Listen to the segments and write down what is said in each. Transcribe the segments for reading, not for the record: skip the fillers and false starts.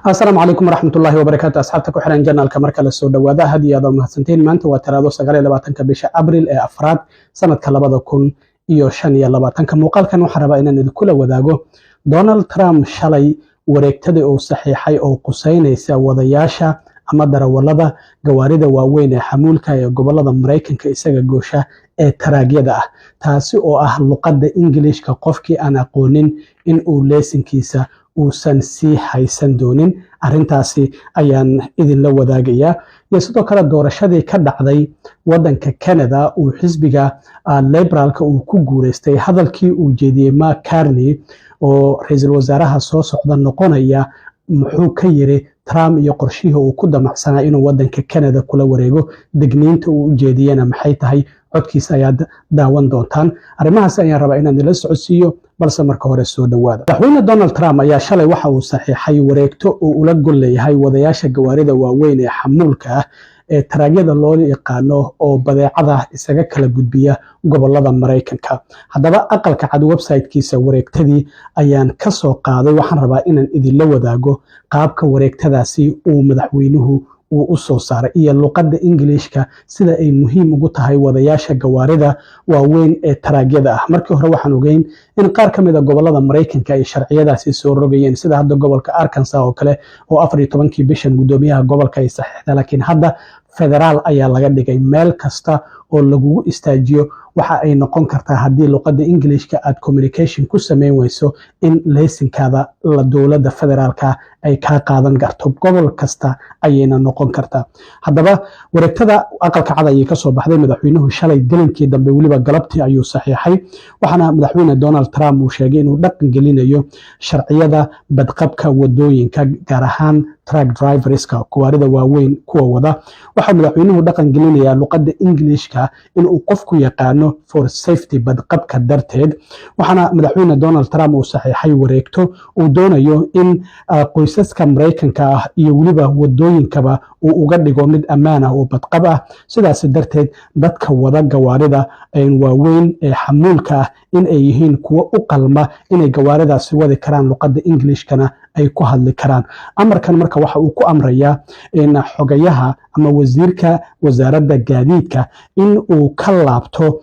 السلام عليكم ورحمة الله وبركاته أصحابتك وحرين جنال كمركة للسودة وذا هدي هذا مهسنتين ما أنت وترادو سجالي لباتنك بيش أبريل أفراد سنة كلابا كون iyo 5 muuqaalkan waxaan rabaa inaan idin kula wadaago Donald Trump shalay wareegtada uu saxiixay oo quseynaysa wadayaasha ama darawalada gawaarida waaweyn ee xamuulka ee gobolada Mareykanka isaga goosha ee taraagyada ah taasi oo ah luqadda Ingiriiska qofkii aan aqoonin in uu leesinkiisa uusan sii haysan doonin arintaasi ayaan idin la wadaagayaa iyo sidoo kale doorashadii ka dhacday wadanka Canada uu xisbiga liberalka uu ku guuleystay hadalkii uu jeediyay Mark Carney oo ra'iisul wasaaraha soo socda noqonaya muxuu ka yiri Trump iyo qorshihii uu ku damacsanaa inuu wadanka Canada kula wareego degniinta uu jeediyana maxay tahay codkiisa ayaad daawan doontaan arrimahaas ayaan rabaa inaan idin la socodsiiyo balse marka hore soo dhawaada madaxweyne Donald Trump ayaa shalay waxa uu saxiixay wareegto uu ula gol leeyahay wadayaasha gawaarida waaweyn ee xamuulka ah ee taraagyada loo yaqaano oo badeecada isaga kala gudbiya gobolada Mareykanka haddaba aqalka cad website-kiisa wareegtadii ayaan ka soo qaaday waxaan rabaa inaan idin la wadaago qaabka wareegtadaasi uu madaxweynuhu uu u soo saaray iyo luqadda Ingiriiska sida ay muhiim ugu tahay wadayaasha gawaarida waaweyn ee taraagyada ah markii hore waxaan ogeyn in qaar ka mid ah gobolada Mareykanka ay sharciyadaasi soo rogayeen sida hadda gobolka Arkansas oo kale oo 14 bishan gudoomiyaha gobolka ay saxiixday laakiin hadda federaal ayaa laga dhigay meel kasta oo lagu istaajiyo waxa ay noqon kartaa hadii luqadda Ingiriiska aad communication ku sameyn wayso in laysinkaada la dowladda federaalka ay ka qaadan karto gobol kasta ayayna noqon kartaa haddaba wareegtada aqalka cad ay ka soo baxday madaxweynuhu shalay galinkii dambe waliba galabtii ayuu saxiixay waxaana madaxweyne Donald Trump uu sheegay inuu dhaqan gelinayo sharciyada badqabka wadooyinka gaar ahaan truck driverska gawaarida waaweyn kuwa wada waxa madaxweynuhu dhaqan gelinayaa luqadda Ingiriiska in uu qofku yaqaano for safety badqabka darteed waxaana madaxweyne Donald Trump uu saxiixay wareegto uu doonayo in qoysaska Mareykanka ah iyo waliba wadooyinkaba uu uga dhigo mid ammaan ah oo badqab ah sidaas darteed dadka wada gawaarida waaweyn ee xamuulka ah in ay yihiin kuwa u qalma inay gawaaridaasi wadi karaan luqadda Ingiriiskana ay ku hadli karaan amarkan marka waxa uu ku amrayaa in xogayaha ama wasiirka wasaaradda gaadiidka in uu ka laabto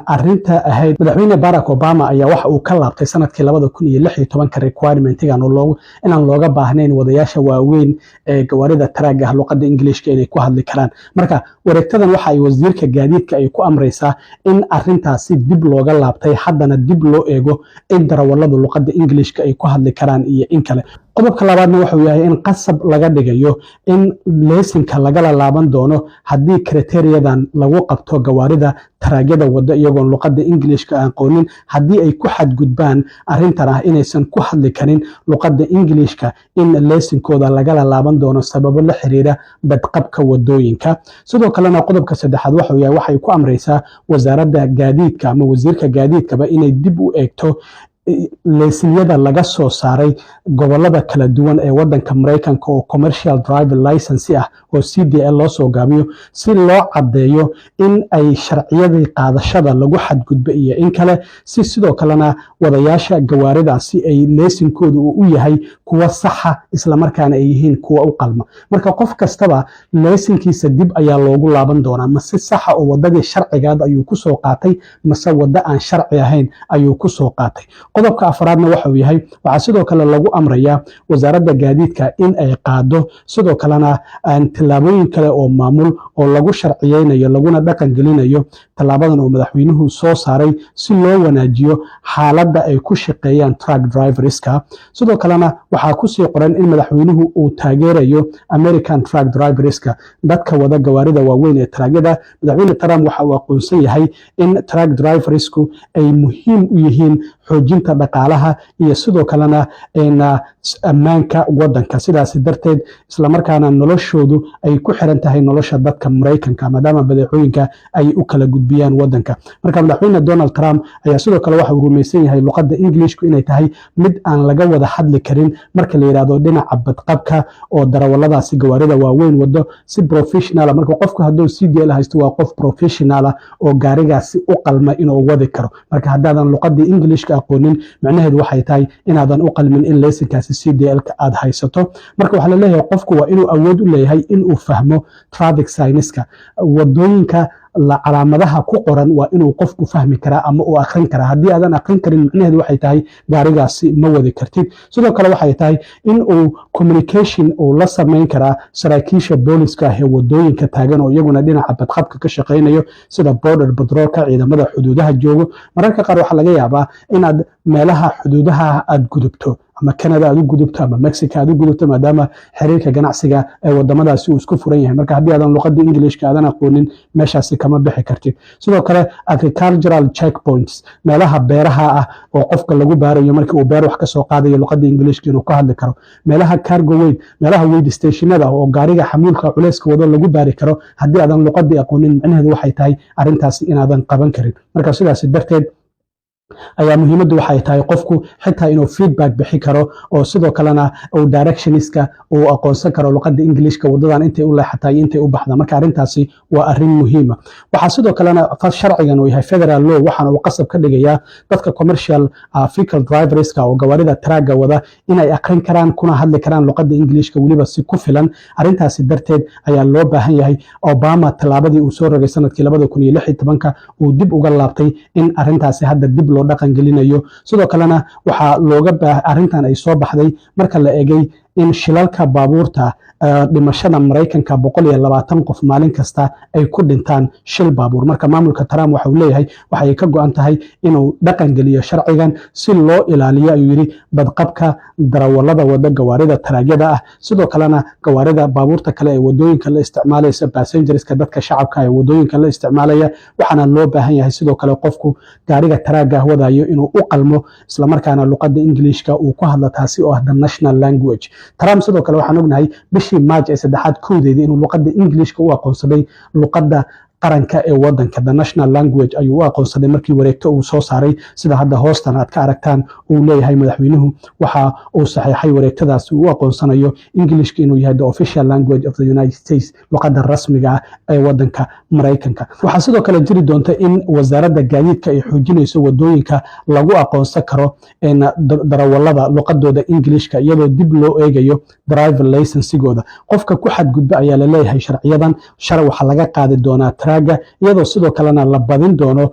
arinta ahayd madaxweyne Barack Obama ayaa waxa uu ka laabtay sanadkii 2016 requirement-gan oo inaan looga baahnayn wadayaasha waaweyn ee gawaarida taraaga luqadda Ingiriiska inay ku hadli karaan marka wareegtadan waxa ay wasiirka gaadiidka ay ku amraysaa in arintaasi dib looga laabtay haddana dib loo eego in darawalada luqadda Ingiriiska ay ku hadli karaan iyo in kale qodobka labaadna wuxuu yahay in qasab laga dhigayo in laysinka laga laaban doono haddii kriteriyadan lagu qabto gawaarida taraagyada wada iyagoon luqadda Ingiriiska aan aqoonin haddii ay ku xadgudbaan arintan ah inaysan ku hadli karin luqadda Ingiriiska in laysinkooda laga laaban doono sababo la xiriira badqabka wadooyinka sidoo kalena qodobka saddexaad wuxuu yahay waxay ku amraysaa wasaaradda gaadiidka ama wasiirka gaadiidkaba inay dib u eegto laysinyada laga soo saaray gobolada kala duwan ee wadanka Mareykanka oo commercial driver license ah oo CDL loo soo gaabiyo si loo cadeeyo in ay sharciyadii qaadashada lagu xadgudbo iyo in kale si sidoo kalena wadayaasha gawaaridaasi ay laysinkoodu u yahay kuwa saxa isla markaana ay yihiin kuwa u qalma marka qof kastaba laysinkiisa dib ayaa loogu laaban doonaa ma si saxa oo wadadii sharcigaad ayuu ku soo qaatay mase wada aan sharci ahayn ayuu ku soo qaatay qodobka afraadna waxa uu yahay waxa sidoo kale lagu amrayaa wasaaradda gaadiidka in ay qaado sidoo kalena tilaabooyin kale oo maamul oo lagu sharciyeynayo laguna dhaqan gelinayo talaabadan oo madaxweynuhu soo saaray si loo wanaajiyo xaaladda ay ku shaqeeyaan truck driverska sidoo kalena waxa ku sii qoran in madaxweynuhu uu taageerayo American truck driverska dadka wada gawaarida waaweyn ee taraagyada madaxweyne Trump waxa uu aqoonsan yahay in truck driversku ay muhiim u yihiin xoojinta dhaqaalaha iyo sidoo kalena ammaanka wadanka sidaas darteed isla markaana noloshoodu ay ku xiran tahay nolosha dadka Mareykanka maadaama badeecooyinka ay u kala gudbiyaan wadanka. marka madaxweyne Donald Trump ayaa sidoo kale waxa uu rumaysan yahay luqadda Englishku inay tahay mid aan laga wada hadli karin marka la yiraahdo dhinaca badqabka oo darawaladaasi gawaarida waaweyn wado si professional marka qofku hadduu CDL haysto waa qof professional oo gaarigaasi u qalma inuu wadi karo. marka haddaadan luqadda Englishka aqoonin macnaheedu waxay tahay inaadan u qalmin in laysankaasi CDL-ka aad haysato. marka waxa la leeyahay qofku waa inuu awood u leeyahay inuu fahmo traffic signs-ka wadooyinka calaamadaha ku qoran waa inuu qofku fahmi karaa ama uu akhrin karaa. haddii aadan akhrin karin macnaheedu waxay tahay gaarigaasi ma wadi kartid. sidoo kale waxay tahay in uu communication uu la samayn karaa saraakiisha booliska ee wadooyinka taagan oo iyaguna dhinaca badqabka ka shaqaynayo sida border patrolka ciidamada xuduudaha joogo. mararka qaar waxaa laga yaabaa inaad meelaha xuduudaha aad gudubto ama Canada aad u gudubto ama Mexico aad u gudubto maadaama xiriirka ganacsiga ee wadamadaasi uu isku furan yahay. marka haddii aadan luqadda Englishka aadan aqoonin meeshaasi kama bixi kartid. sidoo kale agricultural checkpoints meelaha beeraha ah oo qofka lagu baarayo markii uu beer wax ka soo qaadayo luqadda Englishka inuu ka hadli karo. meelaha cargo weight meelaha weigh stationada oo gaariga xamuulka culeyska wado lagu baari karo haddii aadan luqadda aqoonin macnaheedu waxay tahay arrintaasi inaadan qaban karin. marka sidaas darteed ayaa muhiimaddu waxay tahay qofku xitaa inuu feedback bixi karo oo sidoo kalena uu directionska uu aqoonsan karo luqadda Englishka wadadan intay u leexatay intay u baxda. marka arrintaasi waa arrin muhiim ah. waxaa sidoo kalena sharcigan uu yahay federal law waxaana uu qasab ka dhigayaa dadka commercial vehicle driverska oo gawaarida traaga wada inay aqrin karaan kuna hadli karaan luqadda Englishka waliba si ku filan. arrintaasi darteed ayaa loo baahan yahay Obama talaabadii uu soo rogay sanadkii 2016 uu dib uga laabtay in arrintaasi hadda dib loo dhaqan gelinayo. sidoo kalena waxaa looga arrintan ay soo baxday marka la eegay in shilalka baabuurta dhimashada Mareykanka 120 qof maalin kasta ay ku dhintaan shil baabuur. marka maamulka Trump waxa uu leeyahay waxay ka go'an tahay inuu dhaqan geliyo sharcigan si loo ilaaliyo ayuu yiri badqabka darawalada wada gawaarida taraagyada ah. sidoo kalena gawaarida baabuurta kale ee wadooyinka la isticmaalaysa passengerska dadka shacabka ee wadooyinka la isticmaalaya waxaana loo baahan yahay sidoo kale qofku gaariga taraaga wadayo inuu u qalmo isla markaana luqadda Englishka uu ku hadlo taasi oo ah the national language. Trump sidoo kale waxaan ognahay bishii March ee 3aad koodeedii inuu luqadda Englishka u aqoonsaday luqadda qaranka ee wadanka the national language ayuu u aqoonsaday markii wareegto uu soo saaray sida hadda hoostan aad ka aragtaan uu leeyahay madaxweynuhu waxa uu saxeexay wareegtadaas uu aqoonsanayo Englishka inuu yahay the official language of the United States luqadda rasmiga ah ee wadanka Mareykanka. waxaa sidoo kale jiri doonta in wasaaradda gaadiidka ay xoojinayso wadooyinka lagu aqoonsan karo darawalada luqadooda Englishka iyadoo dib loo eegayo driver license-gooda. qofka ku xadgudba ayaa la leeyahay sharciyadan waxa laga qaadi doonaa traaga iyadoo sidoo kalena la badin doono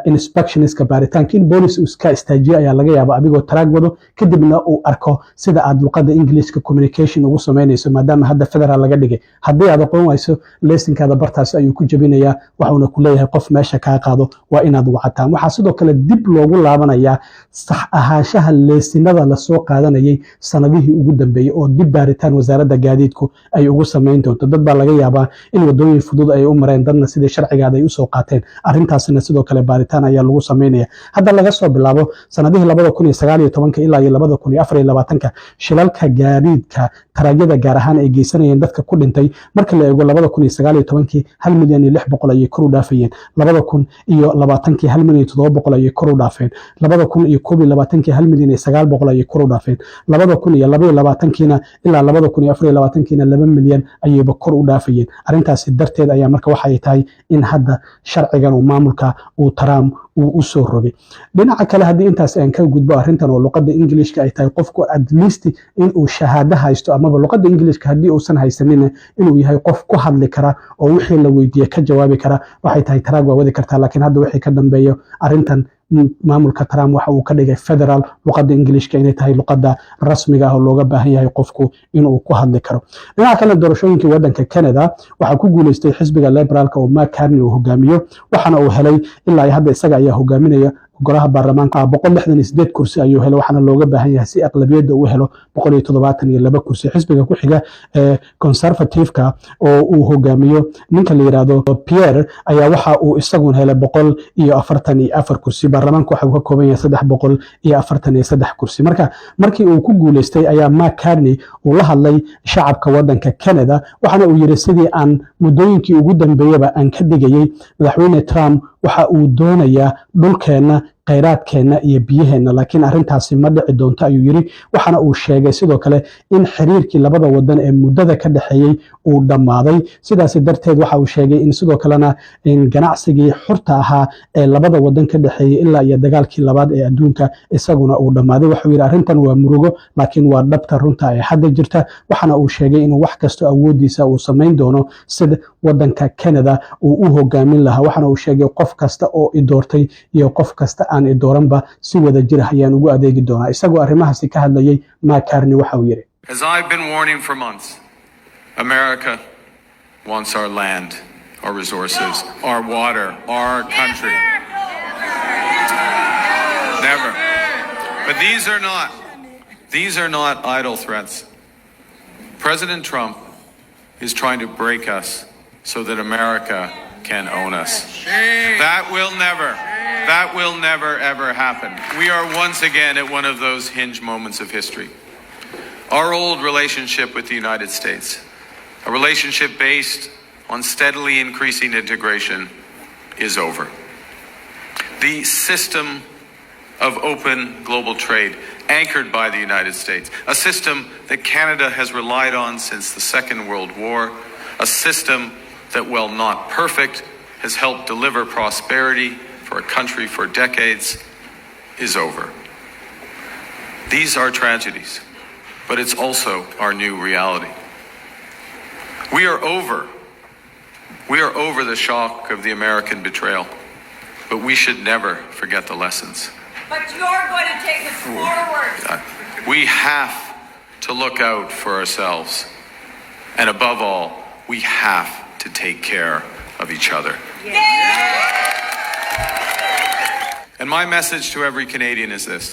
inspectionska baaritaanka in boolis uu iska istaajiyo ayaa laga yaabaa adigoo traag wado kadibna uu arko sida aad luqadda Englishka communication ugu sameynayso maadaama hadda federal laga dhigay. haddii aad aqoon wayso laysankaada bartaasi ayuu ku jabinayaa waxauna ku leeyahay qof meesha kaa qaado waa inaad wacataan. waxaa sidoo kale dib loogu laabanayaa sax ahaanshaha laysinada la soo qaadanayay sanadihii ugu dambeeyay oo dib baaritaan wasaaradda gaadiidku ay ugu sameyn doonto. dad baa laga yaabaa in wadooyin fudud ay u mareen dadna sidii sharcigaada ay u soo qaateen. arrintaasina sidoo kale baaritaan ayaa lagu sameynaya. hadda laga soo bilaabo sanadihii 2019 ilaa 2024 shilalka gaadiidka taraagyada gaar ahaan ay geysanayeen dadka ku dhintay marka la eego 2019 1,600,000 ayay kor u dhaafayeen. 2020 1,700,000 ayay kor u dhaafeen. 2021 1,900,000 ayay kor u dhaafeen. 2022 ilaa 2024 2 milyan ayayba kor u dhaafayeen. arrintaasi darteed ayaa marka waxay tahay in hadda sharcigan uu maamulka uu Trump uu u soo rogay. dhinaca kale haddii intaas aan ka gudbo arrintan oo luqadda Englishka ay tahay qofku at least in uu shahaado haysto ama luqadda Englishka haddii uusan haysanin inuu yahay qof ku hadli kara oo wixii la weydiiyo ka jawaabi kara waxay tahay traag waa wadi kartaa. laakiin hadda wixii ka dambeeyo arrintan maamulka Trump waxa uu ka dhigay federal luqadda Englishka inay tahay luqadda rasmiga ah oo looga baahan yahay qofku inuu ku hadli karo. dhinaca kale doorashooyinkii wadanka Canada waxa ku guuleystay xisbiga liberalka oo Mark Carney uu hogaamiyo waxaana uu helay ilaa hadda isaga ayaa hogaaminaya golaha baarlamaanka 168 kursi ayuu helay waxaana looga baahan yahay si aqlabiyadda uu helo 172 kursi xisbiga ku xiga ee conservative-ka oo uu hogaamiyo ninka la yiraahdo Pierre ayaa waxa uu isaguna helay 144 kursi baarlamaanka waxa uu ka kooban yahay 343 kursi markii uu ku guuleystay ayaa Mark Carney uu la hadlay shacabka wadanka Canada waxaana uu yiri sidii aan muddooyinkii ugu dambeeyaba aan ka digayay madaxweyne Trump waxa uu doonayaa dhulkeena kheyraadkeena iyo biyaheena laakiin arintaasi ma dhici doonto ayuu yiri waxaana uu sheegay sidoo kale in xiriirkii labada wadan ee muddada ka dhaxeeyay uu dhamaaday sidaas darteed waxa uu sheegay in sidoo kalena in ganacsigii xurta ahaa ee labada wadan ka dhaxeeyay ilaa iyo dagaalkii labaad ee adduunka isaguna uu dhamaaday waxa uu yiri arintan waa murugo laakiin waa dhabta runta ee hadda jirta waxaana uu sheegay inuu wax kasto awoodiisa uu sameyn doono sida wadanka Canada uu u hogaamin lahaa waxaana uu sheegay qof kasta oo i doortay iyo qof kasta aan i dooranba si wada jir ayaan ugu adeegi doonaa isagoo arrimahaasi ka hadlayay Mark Carney waxa uu yiri As I've been warning for months, America wants our land, our resources, our water, our country. Never. But these are not idle threats. President Trump is trying to break us so that America can own us. That will never ever happen. We are once again at one of those hinge moments of history. Our old relationship with the United States, a relationship based on steadily increasing integration, is over. The system of open global trade anchored by the United States, a system that Canada has relied on since the Second World War, a system that, while not perfect, has helped deliver prosperity for a country for decades, is over. These are tragedies, but it's also our new reality. We are over the shock of the American betrayal, but we should never forget the lessons. But you're going to take us forward. We have to look out for ourselves. And above all, we have to take care of each other. And my message to every Canadian is this.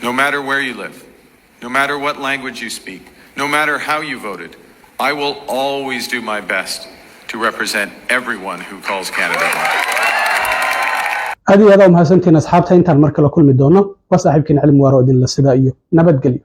No matter where you live, no matter what language you speak, no matter how you voted, I will always do my best to represent everyone who calls Canada home. هذه هذا ومحسنتين أصحابتها إنتان مركلة كل مدونة وصاحبكين علم وارو إذن للسدائيو نبت قليو